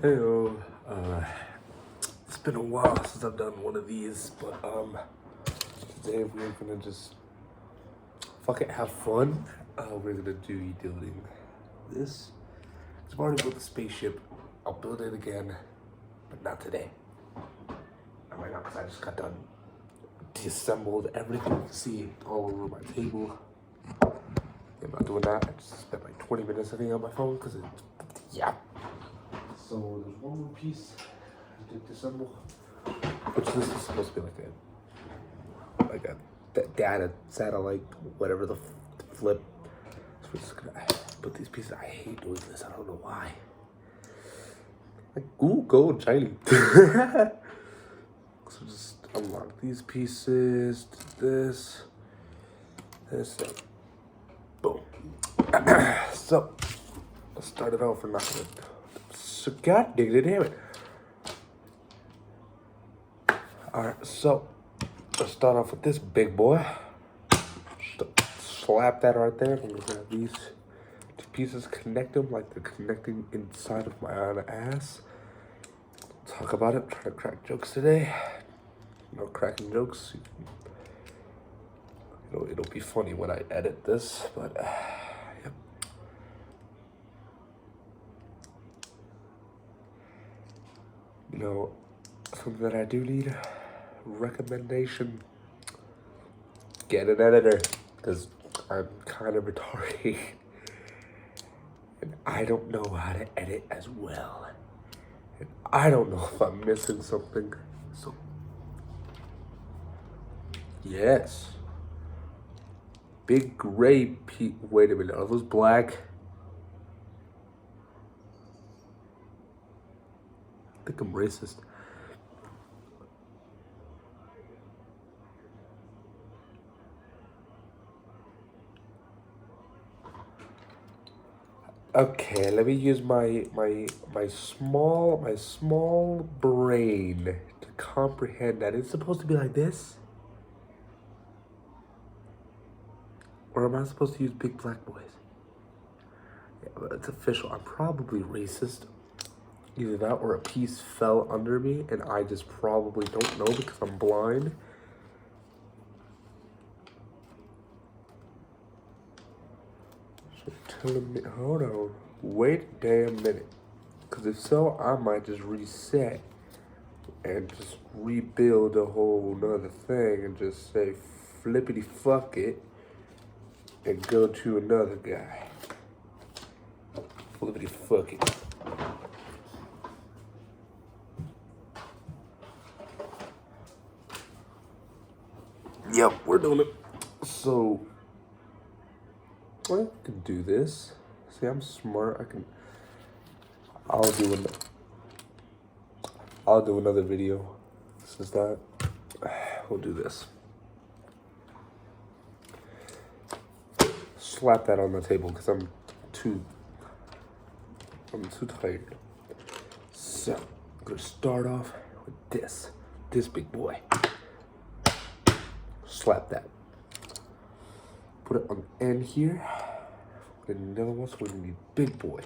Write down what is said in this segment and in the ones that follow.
Heyo, it's been a while since I've done one of these, but today we're gonna just fucking have fun. We're gonna do building this. I've already built a spaceship. I'll build it again, but not today. Not right now, because I just got done disassembled everything you can see all over my table. I'm not doing that. I just spent like 20 minutes I think on my phone because yeah. So there's one more piece I did disassemble, which this is supposed to be like a data satellite, whatever the flip. So we're just gonna put these pieces. I hate doing this. I don't know why. Like, ooh, gold, shiny. So just unlock these pieces. This, and boom. So let's start it off for nothing. So god damn it. Alright, so let's start off with this big boy. Slap that right there. I'm gonna grab these two pieces, connect them like they're connecting inside of my own ass. Talk about it, try to crack jokes today. No cracking jokes. It'll be funny when I edit this, but yep. You know, something that I do need, recommendation, get an editor, because I'm kind of retarded, and I don't know how to edit as well, and I don't know if I'm missing something, so, yes, big gray wait a minute, are those black? I think I'm racist. Okay, let me use my small brain to comprehend that it's supposed to be like this. Or am I supposed to use big black boys? Yeah, but it's official. I'm probably racist. Either that or a piece fell under me and I just probably don't know because I'm blind. So telling me, hold on, wait a damn minute. Because if so, I might just reset and just rebuild a whole nother thing and just say flippity fuck it and go to another guy. Flippity fuck it. Yep, we're doing it. So, I can do this. See, I'm smart. I'll do another video. This is that. We'll do this. Slap that on the table because I'm too tired. So, I'm gonna start off with this big boy. Slap that. Put it on the end here. Put another one, so we're gonna need big boy.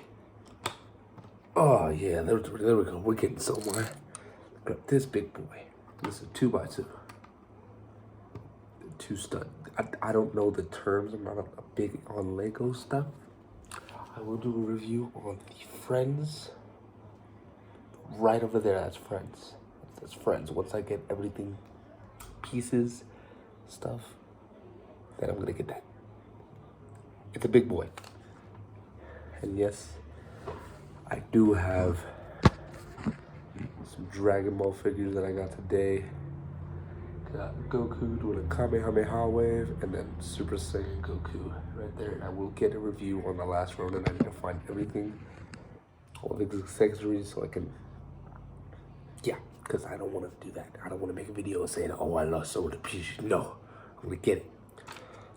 Oh yeah, there we go. We're getting somewhere. Grab this big boy. This is a 2x2. Two stud. I don't know the terms. I'm not a big on Lego stuff. I will do a review on the Friends. Right over there, that's Friends. That's Friends. Once I get everything, pieces, stuff, then I'm gonna get that. It's a big boy. And yes, I do have some Dragon Ball figures that I got today. Got Goku doing a Kamehameha wave, and then Super Saiyan Goku right there. And I will get a review on the last round, and I need to find everything, all the accessories, so I can, yeah, because I don't want to do that. I don't want to make a video saying, oh, I lost so many pieces. No, I'm going to get it.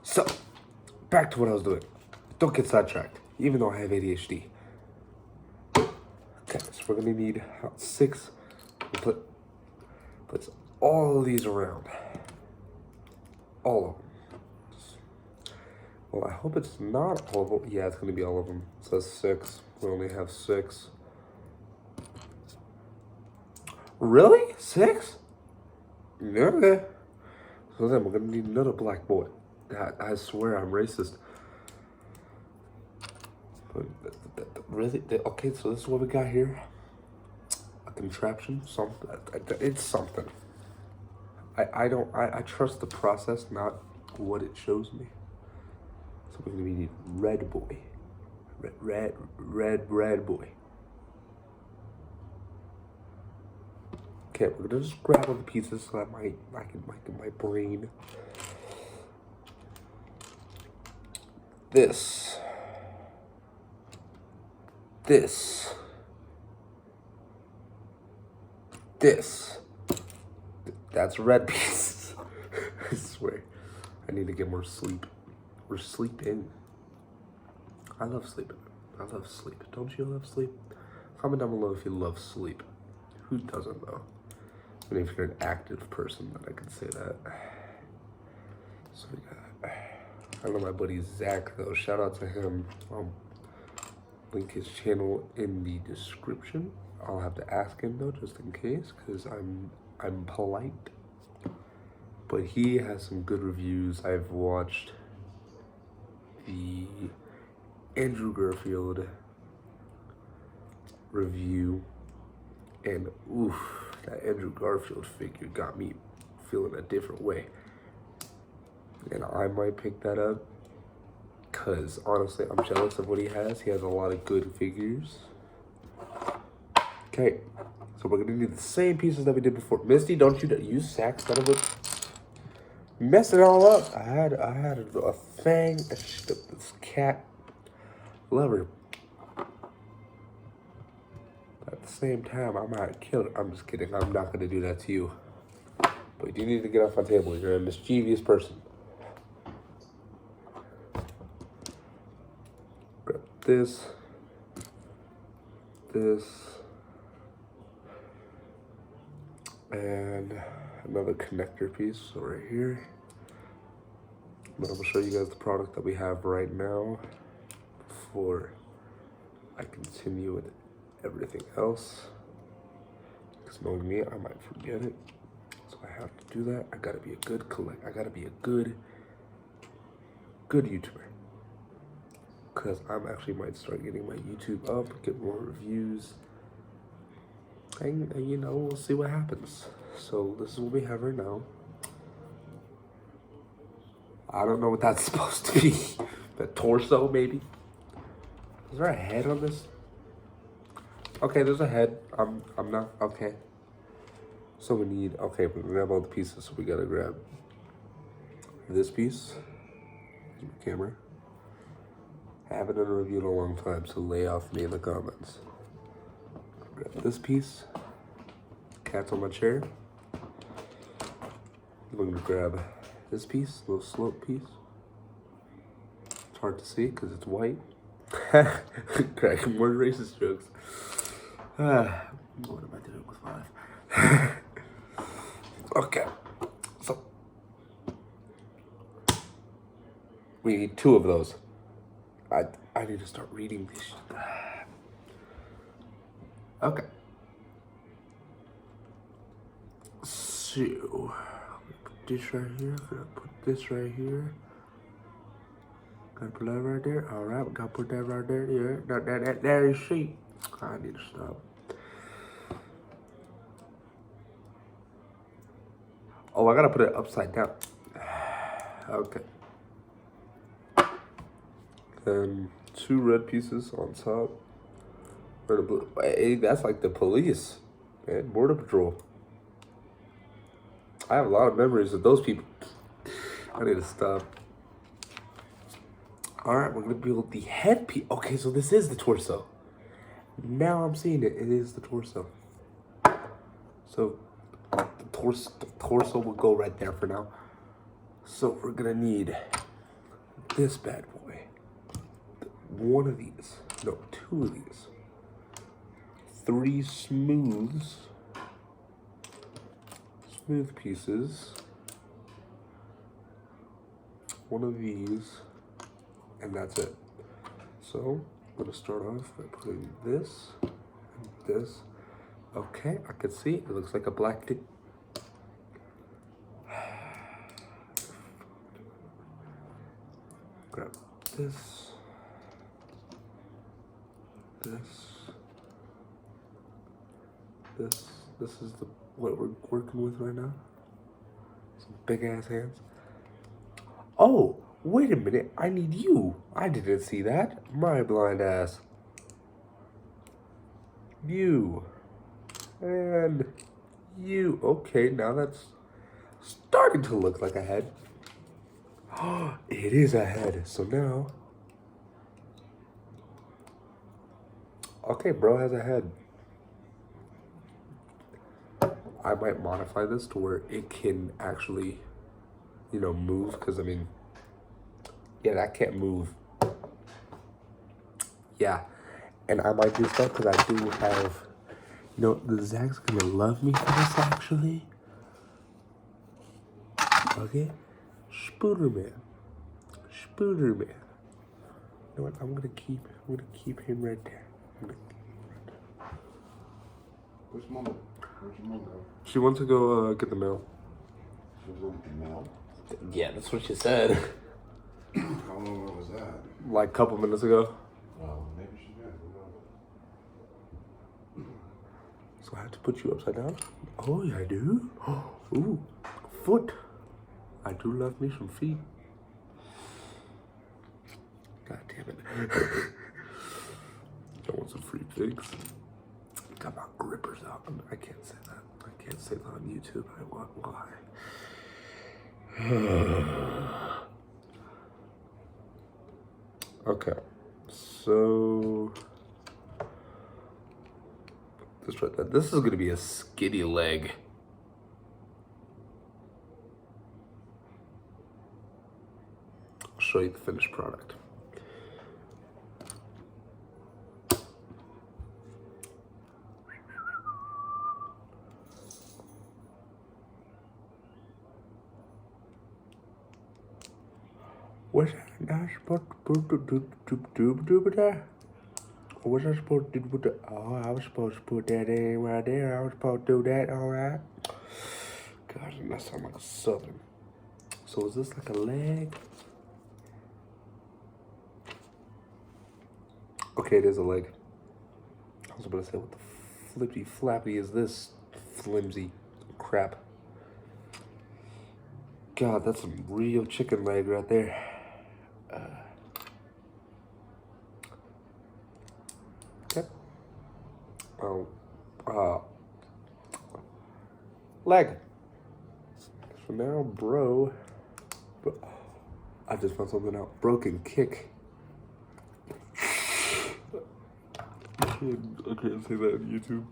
So, back to what I was doing. Don't get sidetracked, even though I have ADHD. Okay, so we're going to need 6. We'll put all of these around. All of them. Well, I hope it's not all of them. Yeah, it's going to be all of them. It says 6. We only have 6. Really? 6? Okay. So then we're gonna need another black boy. I swear I'm racist. But really? Okay, so this is what we got here. A contraption? Something. It's something. I trust the process, not what it shows me. So we're gonna need red boy. Red boy. Okay, we're gonna just grab all the pieces so that my brain. This. That's red piece. I swear. I need to get more sleep. We're sleeping. I love sleeping. I love sleep. Don't you love sleep? Comment down below if you love sleep. Who doesn't though? I mean, if you're an active person, then I can say that. So we got, I know my buddy Zach though. Shout out to him. Link his channel in the description. I'll have to ask him though, just in case, because I'm polite. But he has some good reviews. I've watched the Andrew Garfield review, and oof, that Andrew Garfield figure got me feeling a different way. And I might pick that up, because honestly, I'm jealous of what he has. He has a lot of good figures. Okay, so we're gonna need the same pieces that we did before. Misty, don't you sack son of a... Mess it all up. I had a thing, this cat. Love her. At the same time, I might kill her. I'm just kidding. I'm not gonna do that to you. But you need to get off my table. You're a mischievous person. Grab this. And another connector piece right here. But I'm gonna show you guys the product that we have right now before I continue with everything else. Because knowing me, I might forget it. So I have to do that. I gotta be a good I gotta be a good YouTuber. Because I'm actually might start getting my YouTube up, get more reviews. And you know, we'll see what happens. So this is what we have right now. I don't know what that's supposed to be. The torso, maybe? Is there a head on this? Okay, there's a head. I'm not, okay. So we need, okay, we're gonna grab all the pieces. So we gotta grab this piece. Here's my camera. I haven't done a review in a long time, so lay off me in the comments. Grab this piece. Cat's on my chair. I'm gonna grab this piece, little slope piece. It's hard to see because it's white. Cracking more racist jokes. What am I doing with 5? Okay, so we need 2 of those. I need to start reading this shit. Okay. So, put this right here. Gonna put this right here. Gotta put that right there. All right, we gotta put that right there. Yeah, there is sheep. I need to stop. Oh, I gotta put it upside down. Okay. Then 2 red pieces on top. Or the blue. Hey, that's like the police and Border Patrol. I have a lot of memories of those people. I need to stop. All right, we're gonna build the head piece. Okay, so this is the torso. Now I'm seeing it. It is the torso. So the torso will go right there for now. So we're gonna need this bad boy. 1 of these. No, 2 of these. 3 smooth pieces. 1 of these. And that's it. So I'm gonna start off by putting this and this Okay, I can see it. It looks like a black tip. Grab this. This is the what we're working with right now. Some big ass hands. Oh, wait a minute. I need you. I didn't see that. My blind ass. You. And you. Okay, now that's starting to look like a head. It is a head. So now. Okay, bro has a head. I might modify this to where it can actually, move. Because, I mean, yeah, that can't move. Yeah. And I might do stuff because I do have, the Zach's gonna love me for this actually. Okay? Spooderman. You know what? I'm gonna keep him right there. Where's Mama? Where's your mom go? She wants to go get the mail. She was going to get the mail? Yeah, that's what she said. How long ago was that? Like a couple minutes ago. Well, maybe she did. Who knows? So I have to put you upside down? Oh, yeah, I do. Ooh, foot. I do love me some feet. God damn it. I want some free figs. Got my grippers out. I can't say that. I can't say that on YouTube. I want why. Okay. So this right there. This is gonna be a skinny leg. I'll show you the finished product. Was I not supposed to do that? Or was I supposed to do that? Oh, I was supposed to put that in right there. I was supposed to do that, alright? God, that sounds like a southern. So is this like a leg? Okay, it is a leg. I was about to say, what the flippy flappy is this flimsy crap? God, that's some real chicken leg right there. Okay. Leg. So now, bro, I just found something out. Broken kick. I can't say that on YouTube.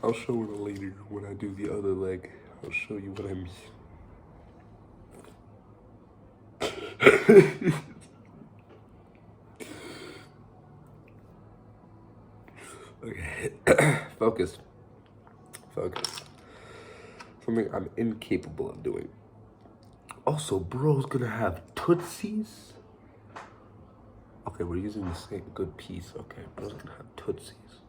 I'll show it later when I do the other leg. I'll show you what I mean. Okay. Focus. Something I'm incapable of doing. Also, bro's gonna have Tootsies. Okay, we're using the same good piece. Okay, bro's gonna have Tootsies.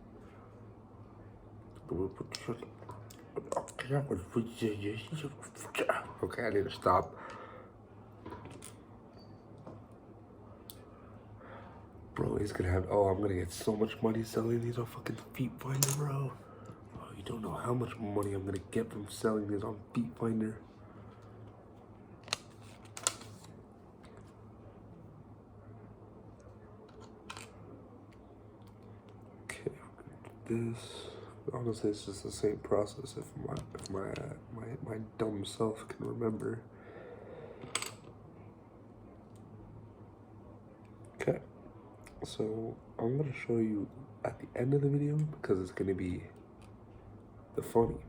Okay, I need to stop. Bro, he's gonna have, I'm gonna get so much money selling these on fucking Feet Finder, bro. Oh, you don't know how much money I'm gonna get from selling these on Feet Finder. Okay, this, honestly, it's just the same process if my dumb self can remember. Okay. So I'm gonna show you at the end of the video because it's gonna be the funny.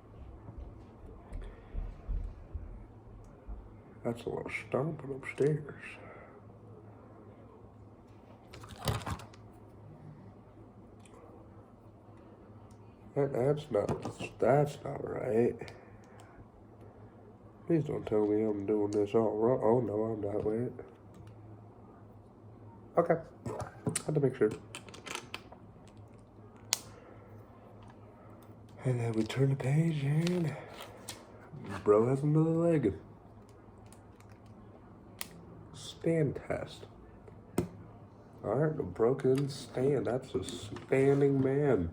That's a lot of stomping upstairs. That's not right. Please don't tell me I'm doing this all wrong. Oh no, I'm not. Wait. Okay. Had to make sure. And then we turn the page and bro has another leg. Stand test. Alright, a broken stand. That's a standing man.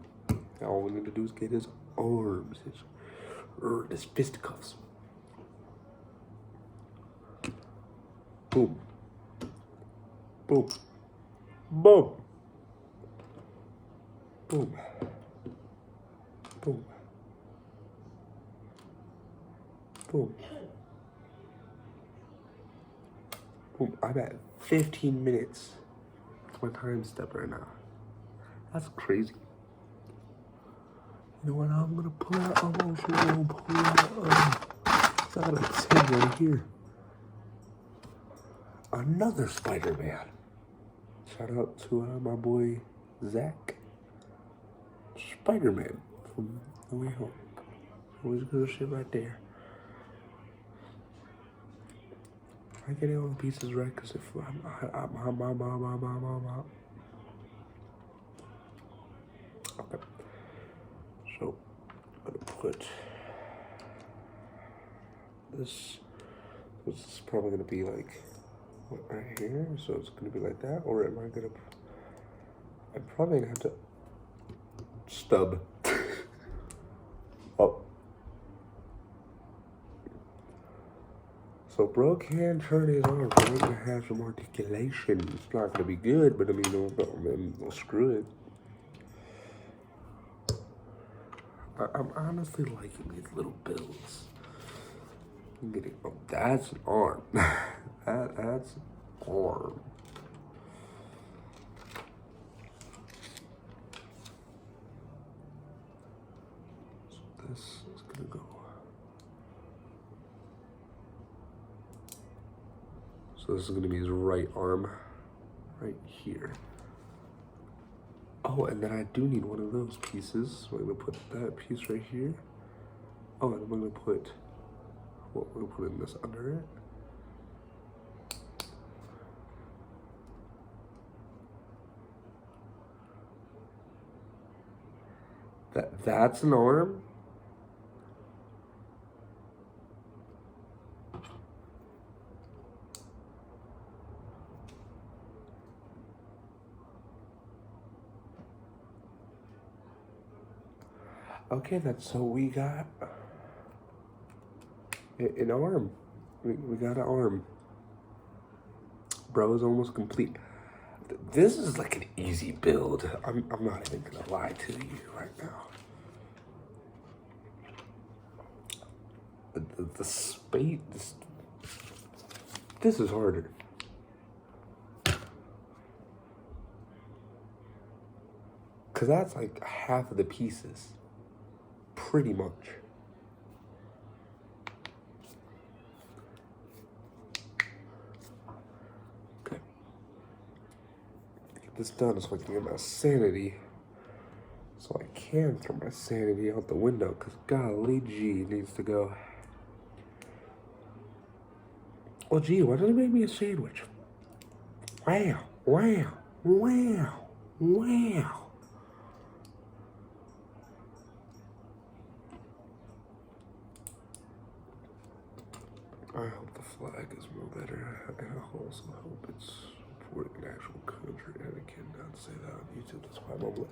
Now all we need to do is get his arms, his fisticuffs. Boom. Boom. Boom. Boom. Boom. Boom. Boom. I'm at 15 minutes. That's my time step right now. That's crazy. You know what? I'm gonna pull out. I'm also gonna pull out. I got a 10 right here. Another Spider-Man. Shout out to my boy Zach. Spider-Man from No Way Home. Always good shit right there. I get all the pieces right because if I'm okay. So I'm gonna put this. This is probably gonna be like right here. So it's gonna be like that, or am I gonna? I'm probably gonna have to stub. Oh. So bro can turn his arm. Bro gonna have some articulation. It's not gonna be good, but I mean, I'll screw it. I'm honestly liking these little builds. I'm getting, oh, that's an arm. that's an arm. So this is gonna go. So this is gonna be his right arm, right here. Oh, and then I do need one of those pieces. So I'm gonna put that piece right here. Oh, and I'm gonna put, well, we're gonna put in this under it. That's an arm? Okay, that's so we got an arm. We got an arm. Bro is almost complete. This is like an easy build. I'm not even gonna lie to you right now. The space, this is harder. Cause that's like half of the pieces. Pretty much. Okay. Get this done so I can get my sanity. So I can throw my sanity out the window, because golly gee needs to go. Well, gee, why don't you make me a sandwich? Wow, wow, wow, wow. I hope the flag is more better, and I also hope it's supporting actual country, and I cannot say that on YouTube, that's why I'm over.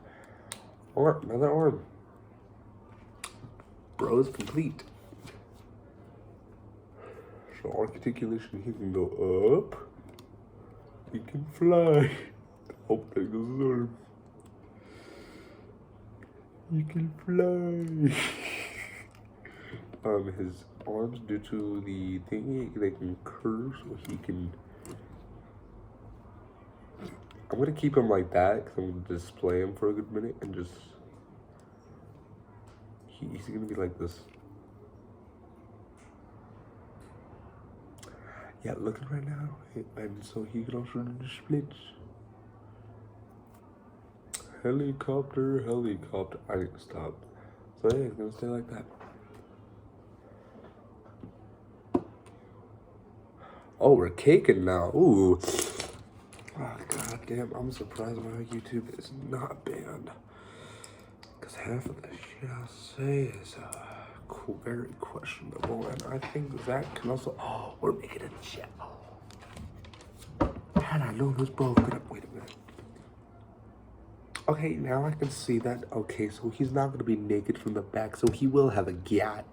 Arm, another arm. Bro is complete. So articulation, he can go up, he can fly. Oh, there goes his arm. He can fly. His arms, due to the thingy, they can curve, so he can. I'm gonna keep him like that because I'm gonna display him for a good minute and just. He's gonna be like this. Yeah, looking right now, and so he can also do the splits. Helicopter, helicopter. I need to stop. So yeah, it's gonna stay like that. Oh, we're caking now. Ooh. Oh, god damn. I'm surprised my YouTube is not banned. Because Because half of the shit I say is very questionable, and I think Zach can also. Oh, we're making a chat. Had I known this bro gonna. Wait a minute. Okay, now I can see that. Okay, so he's not gonna be naked from the back, so he will have a gat.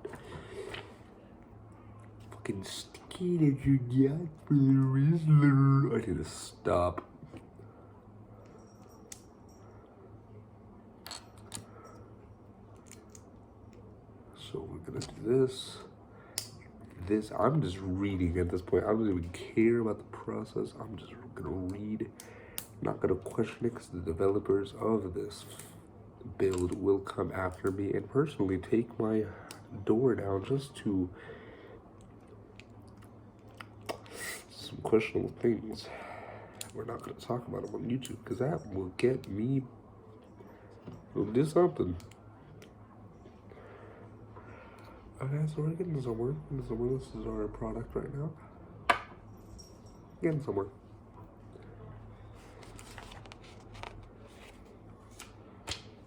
Fucking skinny you gat for the Rizzler. I need to stop. So we're gonna do this. I'm just reading at this point. I don't even care about the process. I'm just gonna read. I'm not gonna question it because the developers of this build will come after me and personally take my door down just to some questionable things. We're not gonna talk about them on YouTube because that will get me. Will do something. Okay, so we're getting somewhere. This is our product right now. Getting somewhere.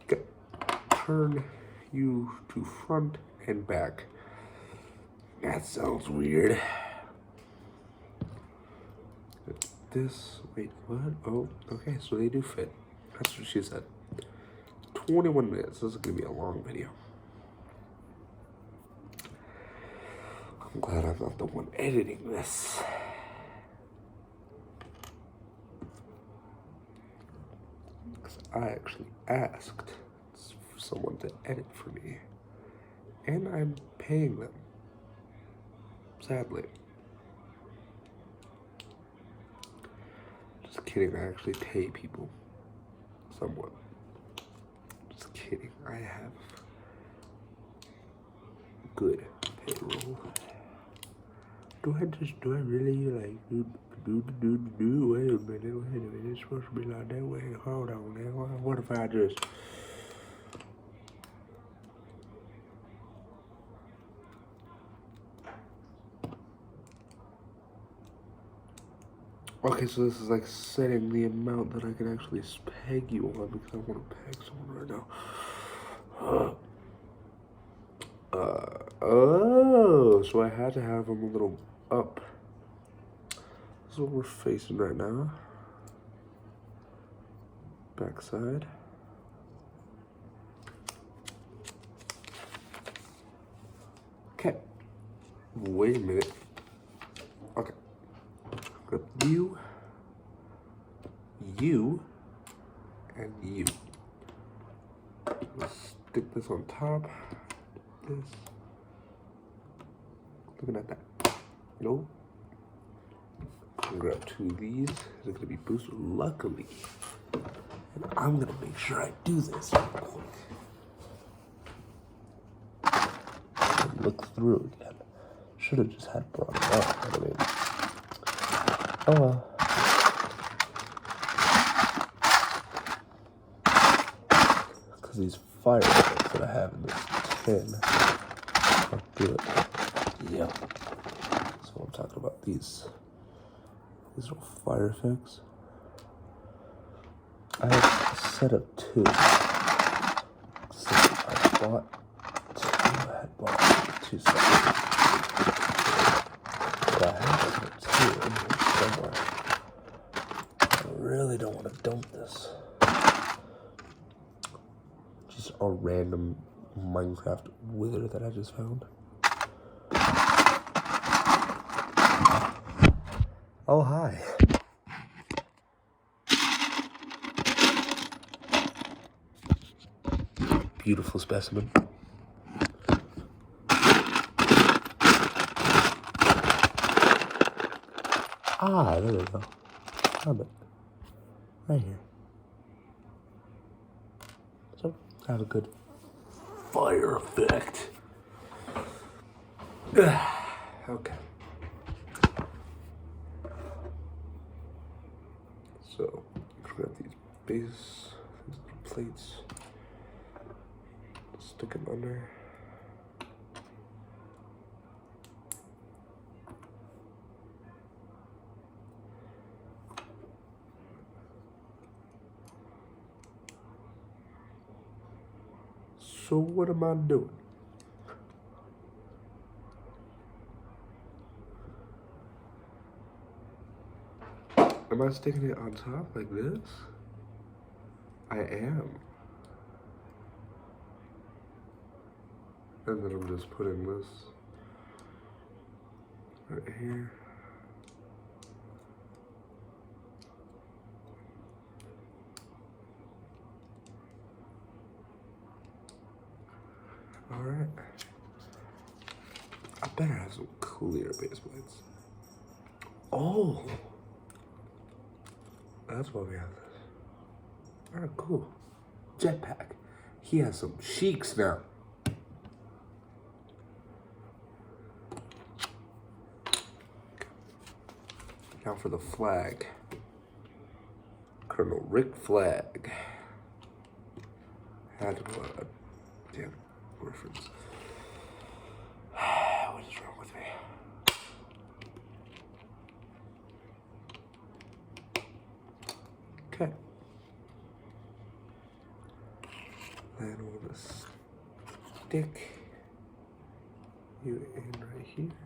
Okay. Turn you to front and back. That sounds weird. This, wait, what? Oh, okay, so they do fit. That's what she said. 21 minutes. This is gonna be a long video. I'm glad I'm not the one editing this. Because I actually asked for someone to edit for me. And I'm paying them. Sadly. Just kidding, I actually pay people. Somewhat. Just kidding, I have good payroll. Do I really like do? Wait a minute, it's supposed to be like that. Wait, hold on now. What if I just. Okay, so this is like setting the amount that I can actually peg you on because I want to peg someone right now. Oh, so I had to have them a little up. This is what we're facing right now. Backside. Okay. Wait a minute. Okay. Got you, and you. Let's stick this on top. This. Looking at that. Nope. Grab two of these. They're gonna be boosted. Luckily, and I'm gonna make sure I do this real quick. Look through again. Should have just had brought it up. I mean, oh well. Because these fire effects that I have in this tin are good. Yeah. So I'm talking about these are fire effects. I have a set of two. So I bought two. I had bought two sets. But I have a set of two in here somewhere. I really don't want to dump this. Just a random Minecraft wither that I just found. Oh, hi. Beautiful specimen. Ah, there we go. Found it. Right here. So, have a good fire effect. Okay. So, grab these base plates, stick them under. So what am I doing? Am I sticking it on top like this? I am. And then I'm just putting this right here. All right. I better have some clear base plates. Oh, that's why we have this. All right, cool. Jetpack. He has some cheeks now. Now for the flag. Colonel Rick Flag. Had to damn reference. What is wrong with me? Okay. Then we'll just stick you in right here.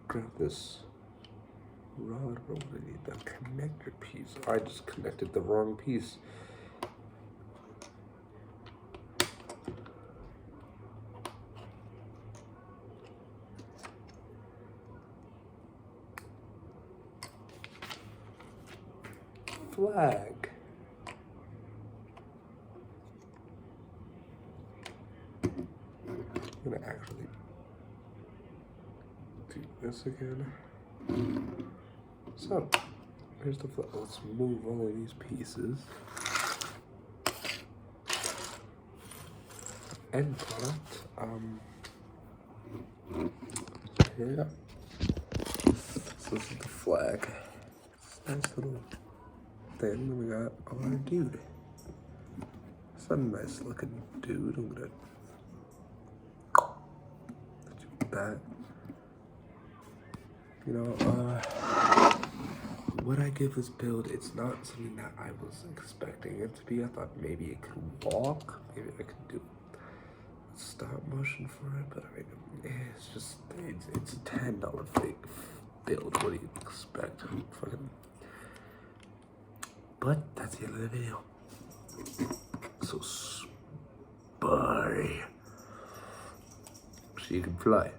Grab this rod. We're gonna need that connector piece. I just connected the wrong piece. Flag. I'm gonna actually do this again. So, here's the flag. Let's move all of these pieces. End product. Here we go. So this is the flag. It's a nice little thing. Then we got our dude. It's a nice looking dude. I'm gonna do that. You know, what I give this build, it's not something that I was expecting it to be. I thought maybe it could walk, maybe I could do stop motion for it, but I mean, it's just, it's a $10 fake build. What do you expect? Fucking. But that's the end of the video. So, bye. So you can fly.